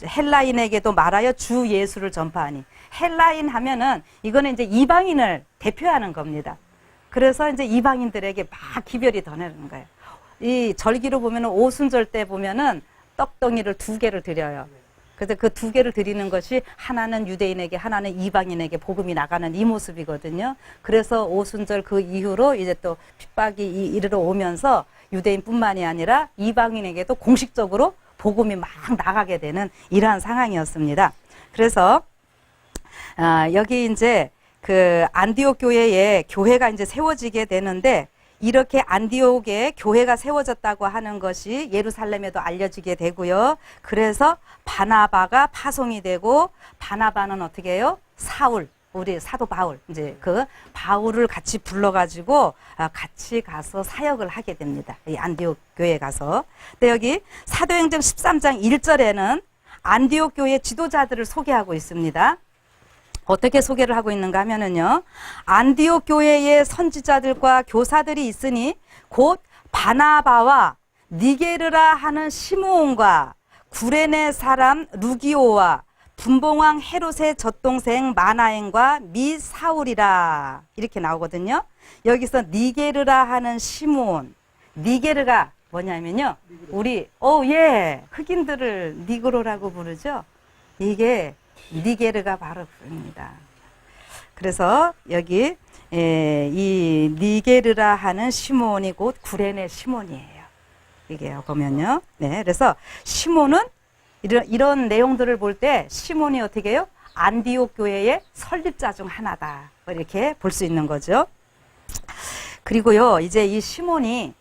헬라인에게도 말하여 주 예수를 전파하니. 헬라인 하면은 이거는 이제 이방인을 대표하는 겁니다. 그래서 이제 이방인들에게 막 기별이 더내는 거예요. 이 절기로 보면은 오순절 때 보면은 떡덩이를 2개를 드려요. 그래서 그 2개를 드리는 것이 하나는 유대인에게, 하나는 이방인에게 복음이 나가는 이 모습이거든요. 그래서 오순절 그 이후로 이제 또 핍박이 이르러 오면서 유대인뿐만이 아니라 이방인에게도 공식적으로 복음이 막 나가게 되는 이러한 상황이었습니다. 그래서 여기 이제 그 안디옥 교회에 교회가 이제 세워지게 되는데, 이렇게 안디옥에 교회가 세워졌다고 하는 것이 예루살렘에도 알려지게 되고요. 그래서 바나바가 파송이 되고, 바나바는 어떻게 해요? 사울, 우리 사도 바울, 이제 그 바울을 같이 불러가지고 같이 가서 사역을 하게 됩니다. 이 안디옥 교회에 가서. 근데 여기 사도행전 13장 1절에는 안디옥 교회 지도자들을 소개하고 있습니다. 어떻게 소개를 하고 있는가 하면은요, 안디옥 교회의 선지자들과 교사들이 있으니 곧 바나바와 니게르라 하는 시므온과 구레네 사람 루기오와 분봉왕 헤롯의 젖동생 마나엔과 미 사울이라, 이렇게 나오거든요. 여기서 니게르라 하는 시므온, 니게르가 뭐냐면요, 우리 흑인들을 니그로라고 부르죠. 이게 니게르가 바로 그겁니다. 그래서 여기 이 니게르라 하는 시몬이 곧 구레네 시몬이에요. 이게 보면요. 네, 그래서 시몬은 이런 내용들을 볼 때 시몬이 어떻게 해요? 안디옥 교회의 설립자 중 하나다. 이렇게 볼 수 있는 거죠. 그리고요, 이제 이 시몬이,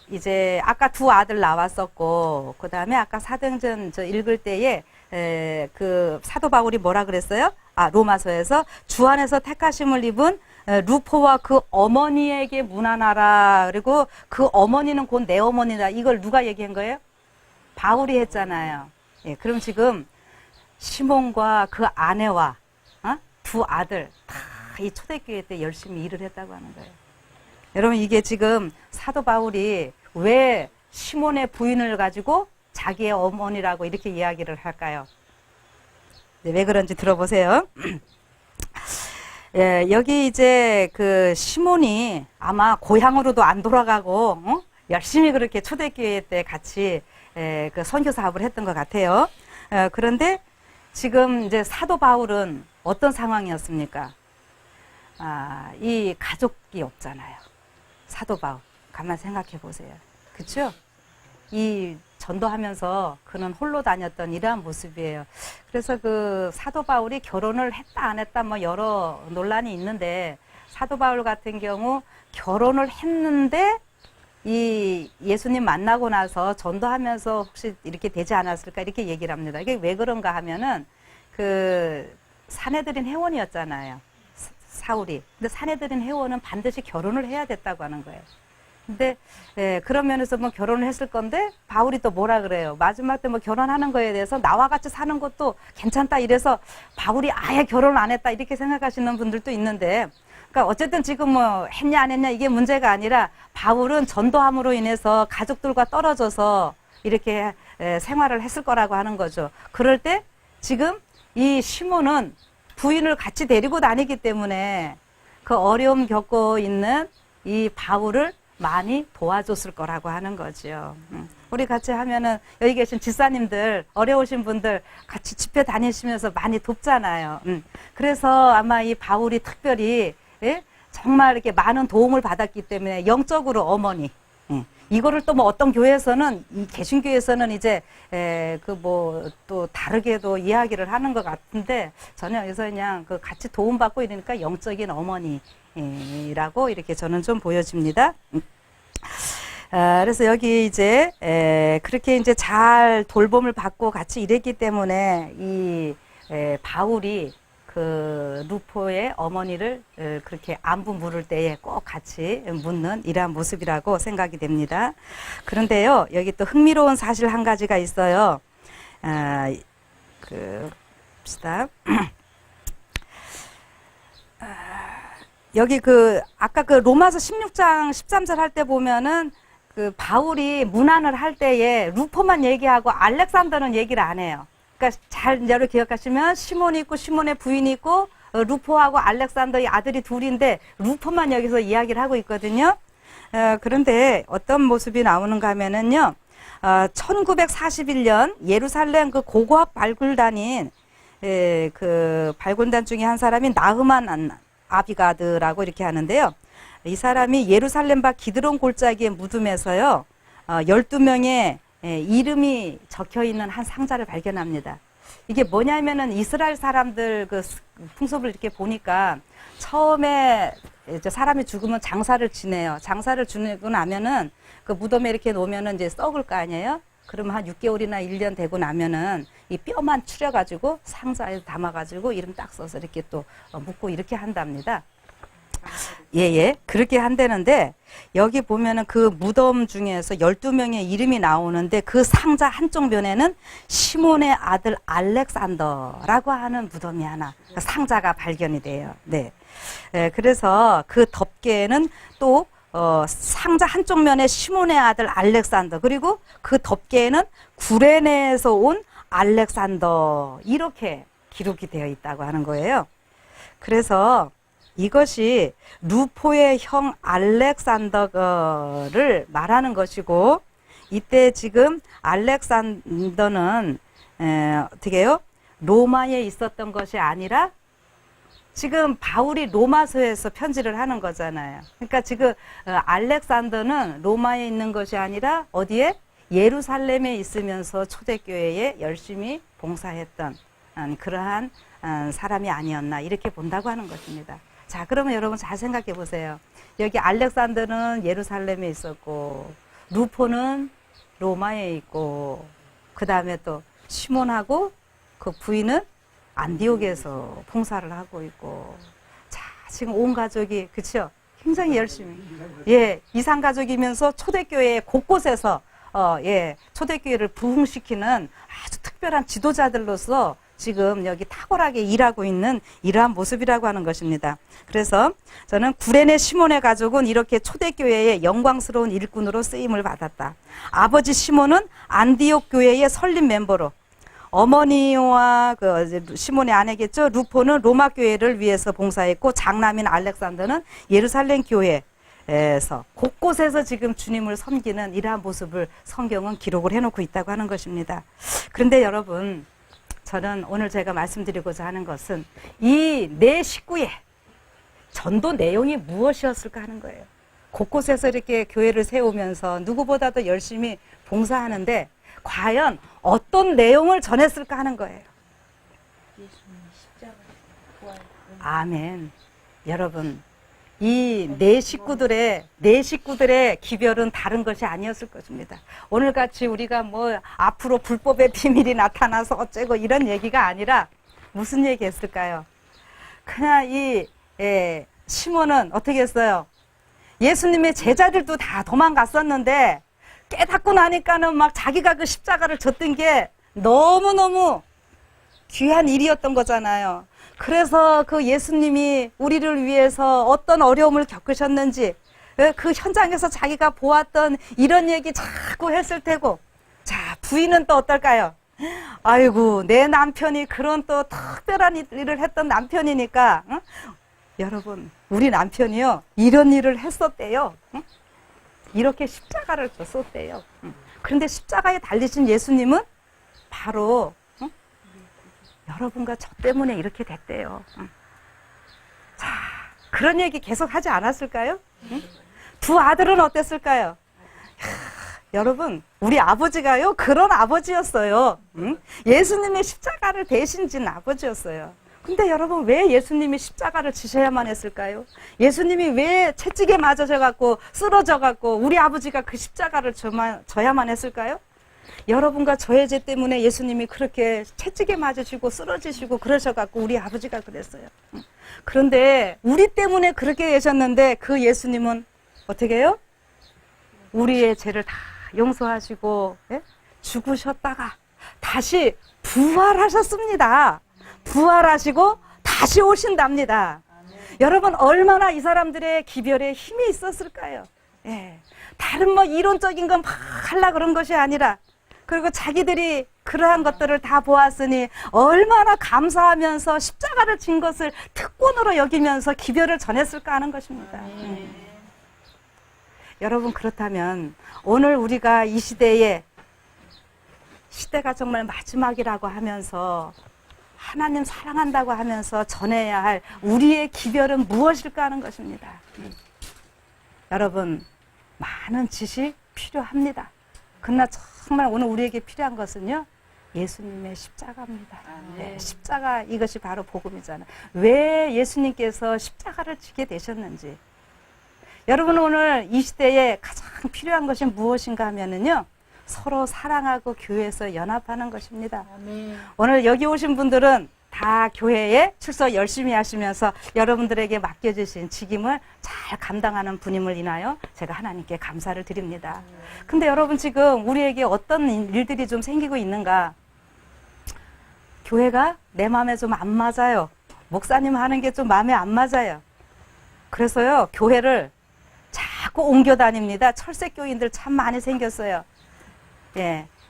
이제 아까 두 아들 나왔었고, 그 다음에 아까 사도행전 읽을 때에, 그 사도 바울이 뭐라 그랬어요? 로마서에서 주 안에서 택하심을 입은 루포와 그 어머니에게 문안하라. 그리고 그 어머니는 곧 내 어머니다. 이걸 누가 얘기한 거예요? 바울이 했잖아요. 예, 그럼 지금 시몬과 그 아내와 두 아들 다 이 초대교회 때 열심히 일을 했다고 하는 거예요. 여러분, 이게 지금 사도 바울이 왜 시몬의 부인을 가지고 자기의 어머니라고 이렇게 이야기를 할까요? 왜 그런지 들어보세요. 예, 여기 이제 그 시몬이 아마 고향으로도 안 돌아가고 열심히 그렇게 초대교회 때 같이 그 선교 사업을 했던 것 같아요. 그런데 지금 이제 사도 바울은 어떤 상황이었습니까? 이 가족이 없잖아요. 사도 바울. 가만 생각해 보세요. 그렇죠? 이 전도하면서 그는 홀로 다녔던 이러한 모습이에요. 그래서 그 사도 바울이 결혼을 했다 안 했다 뭐 여러 논란이 있는데, 사도 바울 같은 경우 결혼을 했는데 이 예수님 만나고 나서 전도하면서 혹시 이렇게 되지 않았을까 이렇게 얘기를 합니다. 이게 왜 그런가 하면은 그 사내들인 회원이었잖아요. 사울이. 근데 사내들인 회원은 반드시 결혼을 해야 됐다고 하는 거예요. 근데 그런 면에서 뭐 결혼을 했을 건데 바울이 또 뭐라 그래요? 마지막 때 뭐 결혼하는 거에 대해서 나와 같이 사는 것도 괜찮다 이래서 바울이 아예 결혼을 안 했다 이렇게 생각하시는 분들도 있는데, 그러니까 어쨌든 지금 뭐 했냐 안 했냐 이게 문제가 아니라 바울은 전도함으로 인해서 가족들과 떨어져서 이렇게 생활을 했을 거라고 하는 거죠. 그럴 때 지금 이 시몬은 부인을 같이 데리고 다니기 때문에 그 어려움 겪고 있는 이 바울을 많이 도와줬을 거라고 하는 거죠. 우리 같이 하면은 여기 계신 집사님들, 어려우신 분들 같이 집회 다니시면서 많이 돕잖아요. 그래서 아마 이 바울이 특별히 정말 이렇게 많은 도움을 받았기 때문에 영적으로 어머니, 이거를 또 뭐 어떤 교회에서는, 이 개신교에서는 이제 그 뭐 또 다르게도 이야기를 하는 것 같은데, 저는 여기서 그냥 그 같이 도움받고 이러니까 영적인 어머니라고 이렇게 저는 좀 보여집니다. 그래서 여기 이제 그렇게 이제 잘 돌봄을 받고 같이 일했기 때문에 이 바울이 그 루포의 어머니를 그렇게 안부 물을 때에 꼭 같이 묻는 이러한 모습이라고 생각이 됩니다. 그런데요, 여기 또 흥미로운 사실 한 가지가 있어요. 봅시다. 여기 그 아까 그 로마서 16장 13절 할 때 보면은 그 바울이 문안을 할 때에 루포만 얘기하고 알렉산더는 얘기를 안 해요. 그러니까 잘 여러분 기억하시면 시몬이 있고 시몬의 부인이 있고 루포하고 알렉산더의 아들이 둘인데 루포만 여기서 이야기를 하고 있거든요. 그런데 어떤 모습이 나오는가 하면은요, 1941년 예루살렘 그 고고학 발굴단인 그 발굴단 중에 한 사람이 나흐만 아비가드라고 이렇게 하는데요. 이 사람이 예루살렘 밖 기드론 골짜기의 무덤에서요, 12명의 이름이 적혀 있는 한 상자를 발견합니다. 이게 뭐냐면은 이스라엘 사람들 그 풍습을 이렇게 보니까 처음에 이제 사람이 죽으면 장사를 지내요. 장사를 지내고 나면은 그 무덤에 이렇게 놓으면은 이제 썩을 거 아니에요? 그러면 한 6개월이나 1년 되고 나면은 이 뼈만 추려가지고 상자에 담아가지고 이름 딱 써서 이렇게 또 묻고 이렇게 한답니다. 예, 그렇게 한다는데, 여기 보면은 그 무덤 중에서 12명의 이름이 나오는데 그 상자 한쪽 면에는 시몬의 아들 알렉산더라고 하는 무덤이 하나, 상자가 발견이 돼요. 네. 그래서 그 덮개는 또 상자 한쪽 면에 시몬의 아들 알렉산더, 그리고 그 덮개에는 구레네에서 온 알렉산더, 이렇게 기록이 되어 있다고 하는 거예요. 그래서 이것이 루포의 형 알렉산더를 말하는 것이고, 이때 지금 알렉산더는 어떻게 해요? 로마에 있었던 것이 아니라 지금 바울이 로마서에서 편지를 하는 거잖아요. 그러니까 지금 알렉산더는 로마에 있는 것이 아니라 어디에? 예루살렘에 있으면서 초대교회에 열심히 봉사했던 그러한 사람이 아니었나 이렇게 본다고 하는 것입니다. 자, 그러면 여러분 잘 생각해 보세요. 여기 알렉산더는 예루살렘에 있었고 루포는 로마에 있고 그 다음에 또 시몬하고 그 부인은 안디옥에서 봉사를 하고 있고 자, 지금 온 가족이 그쵸? 굉장히 열심히 이산 가족이면서 초대교회 곳곳에서 초대교회를 부흥시키는 아주 특별한 지도자들로서 지금 여기 탁월하게 일하고 있는 이러한 모습이라고 하는 것입니다. 그래서 저는 구레네 시몬의 가족은 이렇게 초대교회의 영광스러운 일꾼으로 쓰임을 받았다. 아버지 시몬은 안디옥 교회의 설립 멤버로, 어머니와 시몬의 아내겠죠. 루포는 로마 교회를 위해서 봉사했고, 장남인 알렉산더는 예루살렘 교회에서 곳곳에서 지금 주님을 섬기는 이러한 모습을 성경은 기록을 해놓고 있다고 하는 것입니다. 그런데 여러분, 저는 오늘 제가 말씀드리고자 하는 것은 이 내 식구의 전도 내용이 무엇이었을까 하는 거예요. 곳곳에서 이렇게 교회를 세우면서 누구보다도 열심히 봉사하는데 과연 어떤 내용을 전했을까 하는 거예요. 예수님 십자가 부활. 아멘. 여러분, 이 내 식구들의 기별은 다른 것이 아니었을 것입니다. 오늘같이 우리가 뭐 앞으로 불법의 비밀이 나타나서 어쩌고 이런 얘기가 아니라 무슨 얘기 했을까요? 그냥 시몬은 어떻게 했어요? 예수님의 제자들도 다 도망갔었는데 깨닫고 나니까는 막 자기가 그 십자가를 졌던 게 너무너무 귀한 일이었던 거잖아요. 그래서 그 예수님이 우리를 위해서 어떤 어려움을 겪으셨는지 그 현장에서 자기가 보았던 이런 얘기 자꾸 했을 테고, 자, 부인은 또 어떨까요? 아이고, 내 남편이 그런 또 특별한 일을 했던 남편이니까, 응? 여러분, 우리 남편이요, 이런 일을 했었대요. 응? 이렇게 십자가를 졌었대요. 응? 그런데 십자가에 달리신 예수님은 바로 여러분과 저 때문에 이렇게 됐대요. 자, 그런 얘기 계속 하지 않았을까요? 응? 두 아들은 어땠을까요? 여러분, 우리 아버지가요, 그런 아버지였어요. 응? 예수님의 십자가를 대신 진 아버지였어요. 근데 여러분, 왜 예수님이 십자가를 지셔야만 했을까요? 예수님이 왜 채찍에 맞으셔갖고 쓰러져갖고 우리 아버지가 그 십자가를 져야만 했을까요? 여러분과 저의 죄 때문에 예수님이 그렇게 채찍에 맞으시고 쓰러지시고 그러셔갖고 우리 아버지가 그랬어요. 그런데 우리 때문에 그렇게 계셨는데 그 예수님은 어떻게 해요? 우리의 죄를 다 용서하시고 죽으셨다가 다시 부활하셨습니다. 부활하시고 다시 오신답니다. 여러분, 얼마나 이 사람들의 기별에 힘이 있었을까요? 다른 뭐 이론적인 건 막 하려고 그런 것이 아니라, 그리고 자기들이 그러한 것들을 다 보았으니 얼마나 감사하면서 십자가를 진 것을 특권으로 여기면서 기별을 전했을까 하는 것입니다. 여러분, 그렇다면 오늘 우리가 이 시대가 정말 마지막이라고 하면서 하나님 사랑한다고 하면서 전해야 할 우리의 기별은 무엇일까 하는 것입니다. 여러분, 많은 지식 필요합니다. 그러나 정말 오늘 우리에게 필요한 것은요, 예수님의 십자가입니다. 십자가, 이것이 바로 복음이잖아요. 왜 예수님께서 십자가를 지게 되셨는지. 여러분, 오늘 이 시대에 가장 필요한 것이 무엇인가 하면은요, 서로 사랑하고 교회에서 연합하는 것입니다. 아멘. 오늘 여기 오신 분들은 다 교회에 출석 열심히 하시면서 여러분들에게 맡겨주신 직임을 잘 감당하는 분임을 인하여 제가 하나님께 감사를 드립니다. 근데 여러분, 지금 우리에게 어떤 일들이 좀 생기고 있는가? 교회가 내 마음에 좀 안 맞아요. 목사님 하는 게 좀 마음에 안 맞아요. 그래서요, 교회를 자꾸 옮겨 다닙니다. 철새교인들 참 많이 생겼어요.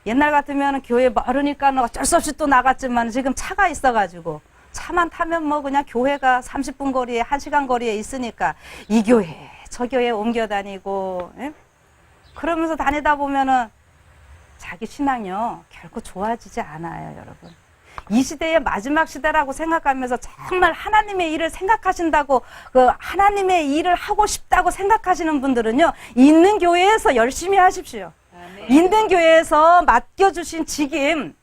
옛날 같으면 교회 멀으니까 어쩔 수 없이 또 나갔지만 지금 차가 있어가지고 차만 타면 뭐 그냥 교회가 30분 거리에 1시간 거리에 있으니까 이 교회 저 교회 옮겨 다니고 그러면서 다니다 보면은 자기 신앙이요 결코 좋아지지 않아요. 여러분, 이 시대의 마지막 시대라고 생각하면서 정말 하나님의 일을 생각하신다고, 그 하나님의 일을 하고 싶다고 생각하시는 분들은요, 있는 교회에서 열심히 하십시오. 있는 교회에서 맡겨주신 직임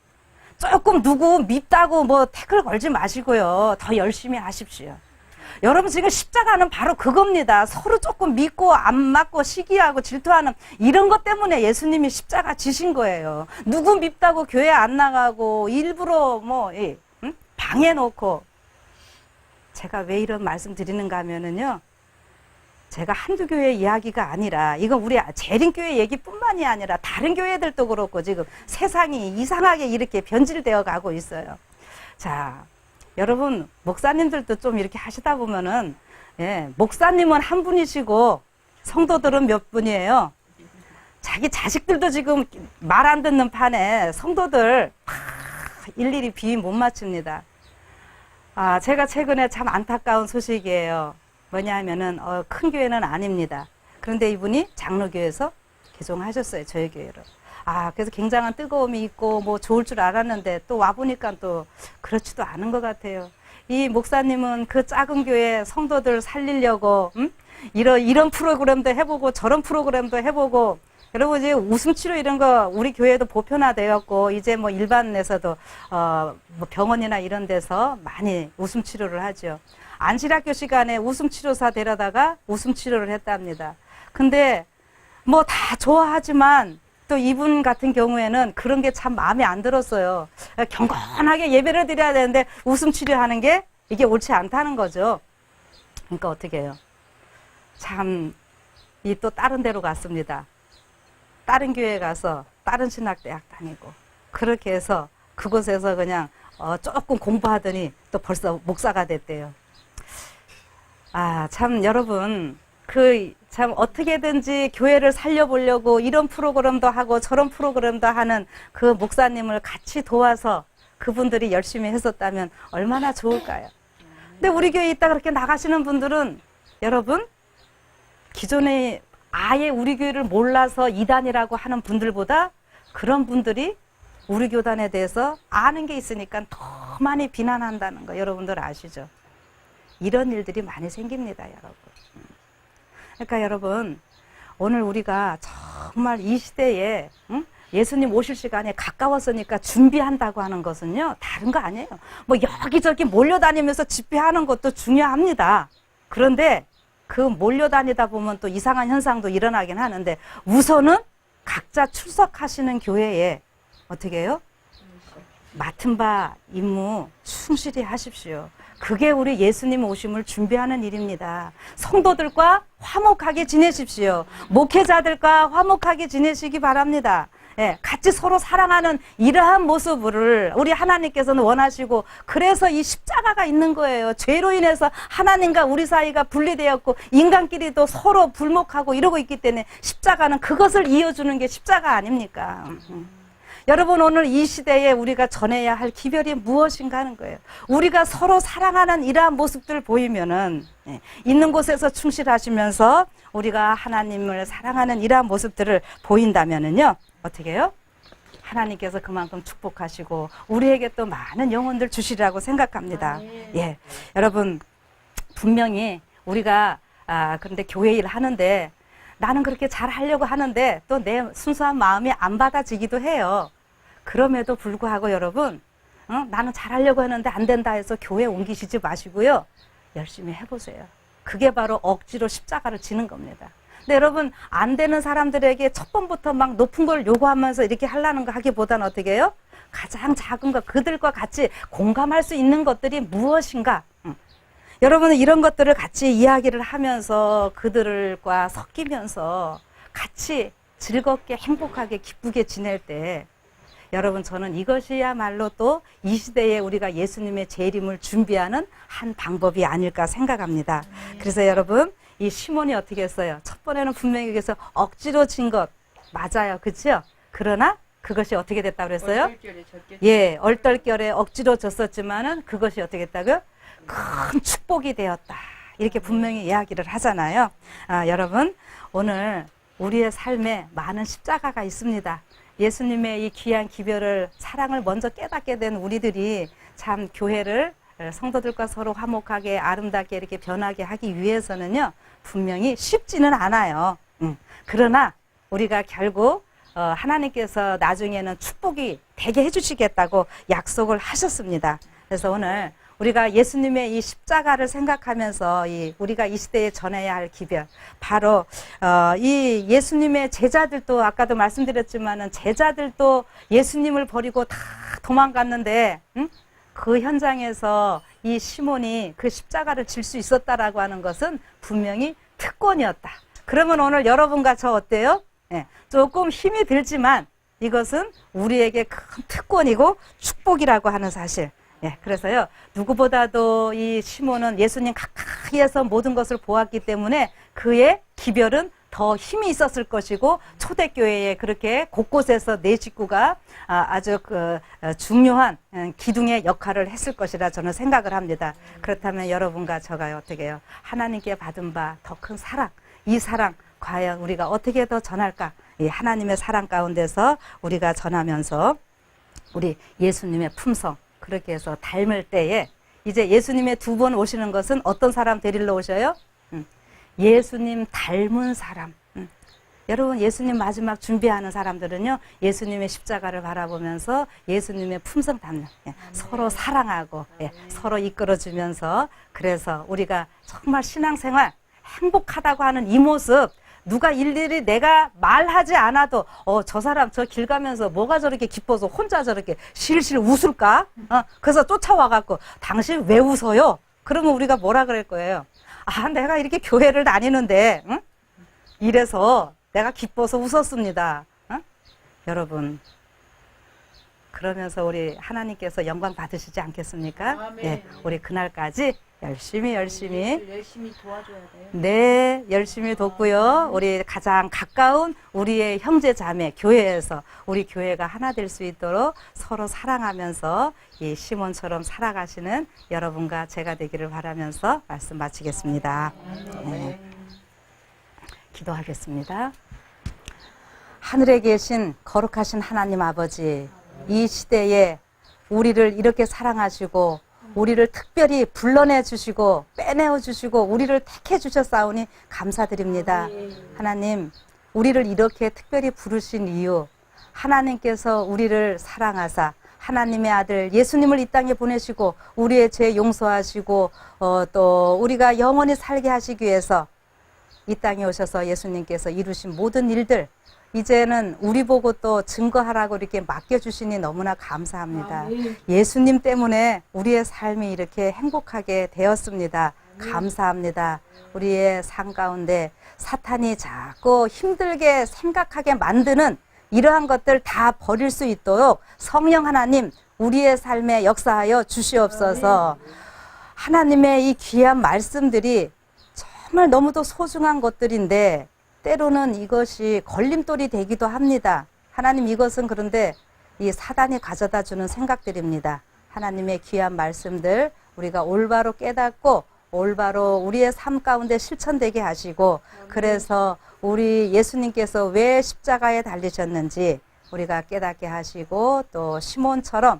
조금 누구 밉다고 뭐 태클 걸지 마시고요. 더 열심히 하십시오. 여러분 지금 십자가는 바로 그겁니다. 서로 조금 믿고 안 맞고 시기하고 질투하는 이런 것 때문에 예수님이 십자가 지신 거예요. 누구 밉다고 교회 안 나가고 일부러 뭐 방해놓고. 제가 왜 이런 말씀 드리는가 하면은요, 제가 한두 교회 이야기가 아니라 이건 우리 재림교회 얘기뿐만이 아니라 다른 교회들도 그렇고 지금 세상이 이상하게 이렇게 변질되어 가고 있어요. 자, 여러분 목사님들도 좀 이렇게 하시다 보면은 목사님은 한 분이시고 성도들은 몇 분이에요. 자기 자식들도 지금 말 안 듣는 판에 성도들 일일이 비위 못 맞춥니다. 제가 최근에 참 안타까운 소식이에요. 뭐냐 하면은 큰 교회는 아닙니다. 그런데 이분이 장로교회에서 개종하셨어요. 저희 교회로. 그래서 굉장한 뜨거움이 있고 뭐 좋을 줄 알았는데 또 와보니까 또 그렇지도 않은 것 같아요. 이 목사님은 그 작은 교회 성도들 살리려고 이런 프로그램도 해보고 저런 프로그램도 해보고, 여러분 이제 웃음치료 이런 거 우리 교회도 보편화되었고 이제 뭐 일반에서도 뭐 병원이나 이런 데서 많이 웃음치료를 하죠. 안실학교 시간에 웃음치료사 데려다가 웃음치료를 했답니다. 근데 뭐 다 좋아하지만 또 이분 같은 경우에는 그런 게 참 마음에 안 들었어요. 경건하게 예배를 드려야 되는데 웃음치료하는 게 이게 옳지 않다는 거죠. 그러니까 어떻게 해요? 참 이 또 다른 데로 갔습니다. 다른 교회 가서 다른 신학대학 다니고 그렇게 해서 그곳에서 그냥 조금 공부하더니 또 벌써 목사가 됐대요. 참 여러분 참 어떻게든지 교회를 살려보려고 이런 프로그램도 하고 저런 프로그램도 하는 그 목사님을 같이 도와서 그분들이 열심히 했었다면 얼마나 좋을까요? 근데 우리 교회에 있다 그렇게 나가시는 분들은 여러분 기존에 아예 우리 교회를 몰라서 이단이라고 하는 분들보다 그런 분들이 우리 교단에 대해서 아는 게 있으니까 더 많이 비난한다는 거 여러분들 아시죠? 이런 일들이 많이 생깁니다, 여러분. 그러니까 여러분 오늘 우리가 정말 이 시대에 예수님 오실 시간에 가까웠으니까 준비한다고 하는 것은요 다른 거 아니에요. 뭐 여기저기 몰려다니면서 집회하는 것도 중요합니다. 그런데 그 몰려다니다 보면 또 이상한 현상도 일어나긴 하는데 우선은 각자 출석하시는 교회에 어떻게 해요? 맡은 바 임무 충실히 하십시오. 그게 우리 예수님 오심을 준비하는 일입니다. 성도들과 화목하게 지내십시오. 목회자들과 화목하게 지내시기 바랍니다. 같이 서로 사랑하는 이러한 모습을 우리 하나님께서는 원하시고 그래서 이 십자가가 있는 거예요. 죄로 인해서 하나님과 우리 사이가 분리되었고 인간끼리도 서로 불목하고 이러고 있기 때문에 십자가는 그것을 이어주는 게 십자가 아닙니까? 여러분 오늘 이 시대에 우리가 전해야 할 기별이 무엇인가 하는 거예요. 우리가 서로 사랑하는 이러한 모습들 보이면은 있는 곳에서 충실하시면서 우리가 하나님을 사랑하는 이러한 모습들을 보인다면은요 어떻게 해요? 하나님께서 그만큼 축복하시고 우리에게 또 많은 영혼들 주시리라고 생각합니다. 여러분 분명히 우리가 그런데 교회 일 하는데 나는 그렇게 잘 하려고 하는데 또 내 순수한 마음이 안 받아지기도 해요. 그럼에도 불구하고 여러분 나는 잘하려고 하는데 안 된다 해서 교회 옮기시지 마시고요. 열심히 해보세요. 그게 바로 억지로 십자가를 지는 겁니다. 근데 여러분 안 되는 사람들에게 첫 번부터 막 높은 걸 요구하면서 이렇게 하려는 거 하기보다는 어떻게 해요? 가장 작은 것 그들과 같이 공감할 수 있는 것들이 무엇인가? 여러분은 이런 것들을 같이 이야기를 하면서 그들과 섞이면서 같이 즐겁게 행복하게 기쁘게 지낼 때 여러분 저는 이것이야말로 또 이 시대에 우리가 예수님의 재림을 준비하는 한 방법이 아닐까 생각합니다. 그래서 여러분 이 시몬이 어떻게 했어요? 첫 번에는 분명히 그래서 억지로 진 것 맞아요. 그렇죠? 그러나 그것이 어떻게 됐다고 그랬어요? 얼떨결에 억지로 졌었지만은 그것이 어떻게 했다고요? 큰 축복이 되었다. 이렇게 분명히 이야기를 하잖아요. 여러분 오늘 우리의 삶에 많은 십자가가 있습니다. 예수님의 이 귀한 기별을 사랑을 먼저 깨닫게 된 우리들이 참 교회를 성도들과 서로 화목하게 아름답게 이렇게 변하게 하기 위해서는요 분명히 쉽지는 않아요. 그러나 우리가 결국 하나님께서 나중에는 축복이 되게 해주시겠다고 약속을 하셨습니다. 그래서 오늘 우리가 예수님의 이 십자가를 생각하면서 우리가 이 시대에 전해야 할 기별, 바로 이 예수님의 제자들도 아까도 말씀드렸지만은 제자들도 예수님을 버리고 다 도망갔는데 그 현장에서 이 시몬이 그 십자가를 질 수 있었다라고 하는 것은 분명히 특권이었다. 그러면 오늘 여러분과 저 어때요? 조금 힘이 들지만 이것은 우리에게 큰 특권이고 축복이라고 하는 사실. 그래서요, 누구보다도 이 시몬은 예수님 가까이에서 모든 것을 보았기 때문에 그의 기별은 더 힘이 있었을 것이고, 초대교회에 그렇게 곳곳에서 네 식구가 아주 중요한 기둥의 역할을 했을 것이라 저는 생각을 합니다. 그렇다면 여러분과 저가 어떻게 해요? 하나님께 받은 바 더 큰 사랑, 이 사랑 과연 우리가 어떻게 더 전할까? 이 하나님의 사랑 가운데서 우리가 전하면서 우리 예수님의 품성, 그렇게 해서 닮을 때에 이제 예수님의 두 번 오시는 것은 어떤 사람 데리러 오셔요? 예수님 닮은 사람. 여러분, 예수님 마지막 준비하는 사람들은요, 예수님의 십자가를 바라보면서 예수님의 품성 닮는, 서로 사랑하고, 서로 이끌어주면서, 그래서 우리가 정말 신앙생활 행복하다고 하는 이 모습, 누가 일일이 내가 말하지 않아도 저 사람 저 길 가면서 뭐가 저렇게 기뻐서 혼자 저렇게 실실 웃을까? 그래서 쫓아와갖고 당신 왜 웃어요? 그러면 우리가 뭐라 그럴 거예요? 아, 내가 이렇게 교회를 다니는데 이래서 내가 기뻐서 웃었습니다. 여러분, 그러면서 우리 하나님께서 영광 받으시지 않겠습니까? 우리 그날까지 열심히 도와줘야 돼요. 네, 열심히 돕고요. 우리 가장 가까운 우리의 형제 자매 교회에서 우리 교회가 하나 될 수 있도록 서로 사랑하면서 이 시몬처럼 살아가시는 여러분과 제가 되기를 바라면서 말씀 마치겠습니다. 네. 기도하겠습니다. 하늘에 계신 거룩하신 하나님 아버지, 이 시대에 우리를 이렇게 사랑하시고 우리를 특별히 불러내 주시고 빼내어 주시고 우리를 택해 주셨사오니 감사드립니다. 하나님, 우리를 이렇게 특별히 부르신 이유, 하나님께서 우리를 사랑하사 하나님의 아들 예수님을 이 땅에 보내시고 우리의 죄 용서하시고 또 우리가 영원히 살게 하시기 위해서 이 땅에 오셔서 예수님께서 이루신 모든 일들, 이제는 우리 보고 또 증거하라고 이렇게 맡겨주시니 너무나 감사합니다. 예수님 때문에 우리의 삶이 이렇게 행복하게 되었습니다. 감사합니다. 우리의 삶 가운데 사탄이 자꾸 힘들게 생각하게 만드는 이러한 것들 다 버릴 수 있도록 성령 하나님 우리의 삶에 역사하여 주시옵소서. 하나님의 이 귀한 말씀들이 정말 너무도 소중한 것들인데 때로는 이것이 걸림돌이 되기도 합니다. 하나님, 이것은 그런데 이 사단이 가져다 주는 생각들입니다. 하나님의 귀한 말씀들 우리가 올바로 깨닫고 올바로 우리의 삶 가운데 실천되게 하시고, 그래서 우리 예수님께서 왜 십자가에 달리셨는지 우리가 깨닫게 하시고, 또 시몬처럼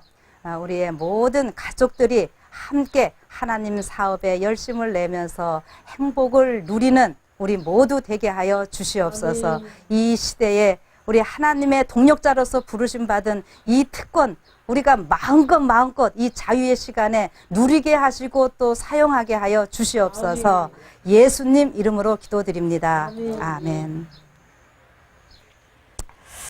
우리의 모든 가족들이 함께 하나님 사업에 열심을 내면서 행복을 누리는 우리 모두 되게 하여 주시옵소서. 이 시대에 우리 하나님의 동력자로서 부르심 받은 이 특권, 우리가 마음껏 이 자유의 시간에 누리게 하시고 또 사용하게 하여 주시옵소서. 예수님 이름으로 기도드립니다. 아멘.